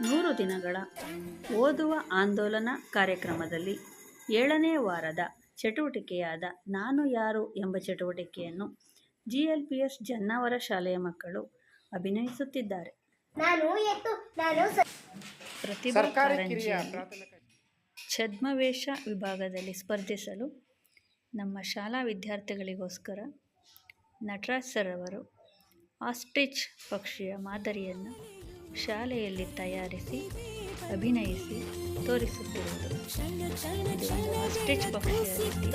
100 ದಿನಗಳ ಓದುವ ಆಂದೋಲನ ಕಾರ್ಯಕ್ರಮದಲ್ಲಿ 7ನೇ ವಾರದ ಚಟುವಟಿಕೆಯಾದ ನಾನು ಯಾರು ಎಂಬ ಚಟುವಟಿಕೆಯನ್ನು GLPS ಜನ್ನಾವರ ಶಾಲೆಯ ಮಕ್ಕಳು ಅಭಿನಯಿಸುತ್ತಿದ್ದಾರೆ. ಪ್ರತಿಭಾ ಕಾರಂಜಿಯಲ್ಲಿ ಛದ್ಮವೇಷ ವಿಭಾಗದಲ್ಲಿ ಸ್ಪರ್ಧಿಸಲು ನಮ್ಮ ಶಾಲಾ ವಿದ್ಯಾರ್ಥಿಗಳಿಗೋಸ್ಕರ ನಟರಾಜ್ ಸರ್ ಅವರು ಆಸ್ಟ್ರಿಚ್ ಪಕ್ಷಿಯ ಮಾದರಿಯನ್ನು ಶಾಲೆಯಲ್ಲಿ ತಯಾರಿಸಿ ಅಭಿನಯಿಸಿ ತೋರಿಸುತ್ತಿರುವುದು. ಇದು ಆಸ್ಟ್ರಿಚ್ ಪಕ್ಷಿಯ ರೀತಿ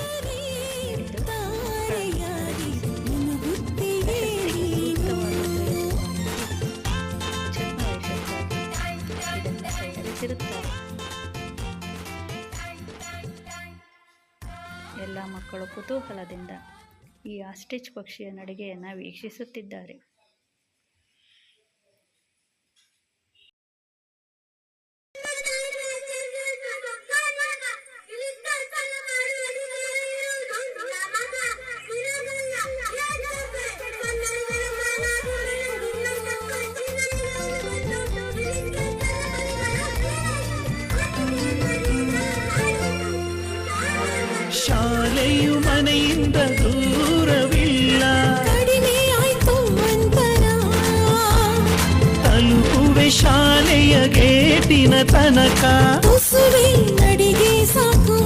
ನಡೆದು ಇದನ್ನು ತಯಾರಿಸಿರುತ್ತಾರೆ. ಎಲ್ಲ ಮಕ್ಕಳು ಕುತೂಹಲದಿಂದ ಈ ಆಸ್ಟ್ರಿಚ್ ಪಕ್ಷಿಯ ನಡಿಗೆಯನ್ನು ವೀಕ್ಷಿಸುತ್ತಿದ್ದಾರೆ. ಶಾಲೆಯು ಮನೆಯಿಂದ ದೂರವಿಲ್ಲ, ಕಡಿಮೆ ಆಯ್ತು ಅಂತರ, ತಲುಪುವೆ ಶಾಲೆಯ ಗೇಟಿನ ತನಕ, ತುಸುವೆ ನಡಿಗೆ ಸಾಕು,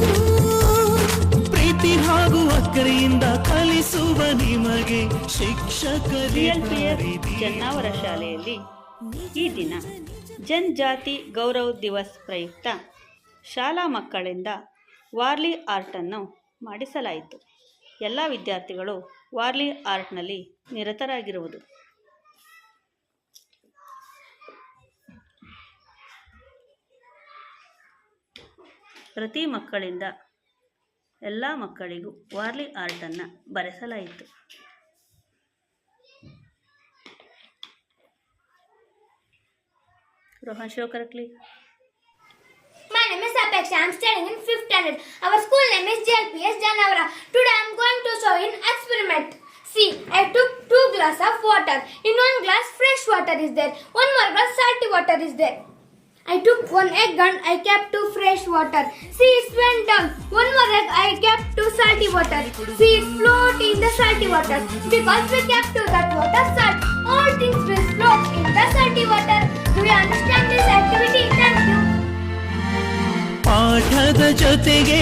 ಪ್ರೀತಿ ಹಾಗೂ ಅಕ್ಕರೆಯಿಂದ ಕಲಿಸುವ ನಿಮಗೆ ಶಿಕ್ಷಕರಿದ್ದಾರೆ. GLPS ಜನ್ನಾವರ ಶಾಲೆಯಲ್ಲಿ ಈ ದಿನ ಜನಜಾತಿ ಗೌರವ ದಿವಸ್ ಪ್ರಯುಕ್ತ ಶಾಲಾ ಮಕ್ಕಳಿಂದ ವಾರ್ಲಿ ಆರ್ಟನ್ನು ಮಾಡಿಸಲಾಯಿತು. ಎಲ್ಲ ವಿದ್ಯಾರ್ಥಿಗಳು ವಾರ್ಲಿ ಆರ್ಟ್ನಲ್ಲಿ ನಿರತರಾಗಿರುವುದು. ಪ್ರತಿ ಮಕ್ಕಳಿಂದ ಎಲ್ಲ ಮಕ್ಕಳಿಗೂ Warli ಆರ್ಟನ್ನು ಬರೆಸಲಾಯಿತು. Rohan ಶೋಕರಕ್ಲಿ. My name is Apeksha. I am studying in 5th standard. Our school name is GLPS Jannavara. Today I am going to show an experiment. See, I took 2 glasses of water. In one glass fresh water is there. One more glass salty water is there. I took 1 egg and I kept 2 fresh water. See, it went down. One more egg I kept 2 salty water. See, it float in the salty water. Because we kept to that water salt. All things will float in the salty water. Do you understand this activity? Thank you. ಪಾಠದ ಜೊತೆಗೆ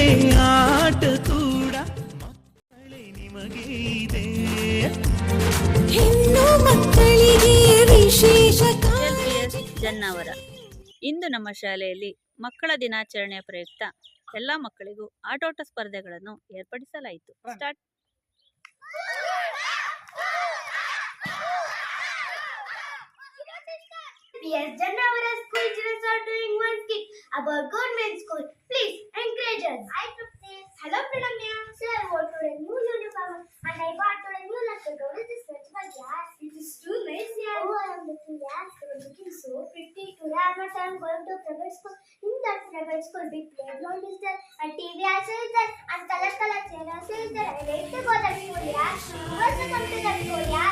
ಆಟ ಕೂಡ ಮಕ್ಕಳೇ ನಿಮಗೆ ಇದೆ. ಹೆಣ್ಣು ಮಕ್ಕಳಿಗೆ ವಿಶೇಷ GLPS ಜನ್ನಾವರ. ಇಂದು ನಮ್ಮ ಶಾಲೆಯಲ್ಲಿ ಮಕ್ಕಳ ದಿನಾಚರಣೆಯ ಪ್ರಯುಕ್ತ ಎಲ್ಲ ಮಕ್ಕಳಿಗೂ ಆಟೋಟ ಸ್ಪರ್ಧೆಗಳನ್ನು ಏರ್ಪಡಿಸಲಾಯಿತು. Start. Yes, Jannavara school children are doing one skit about government school. Please encourage us. Hi, Trupti. Hello, Pranamya. Sir, I bought today new uniform and I bought today new laptop. How is this much my class? It is too nice, yeah. Oh, I am looking, yes. You are looking so pretty. Today I am going to private school. In that private school, big playground is there and TV also is there and color chair also is there. I like to go that school, yeah. You also come to that school, yeah.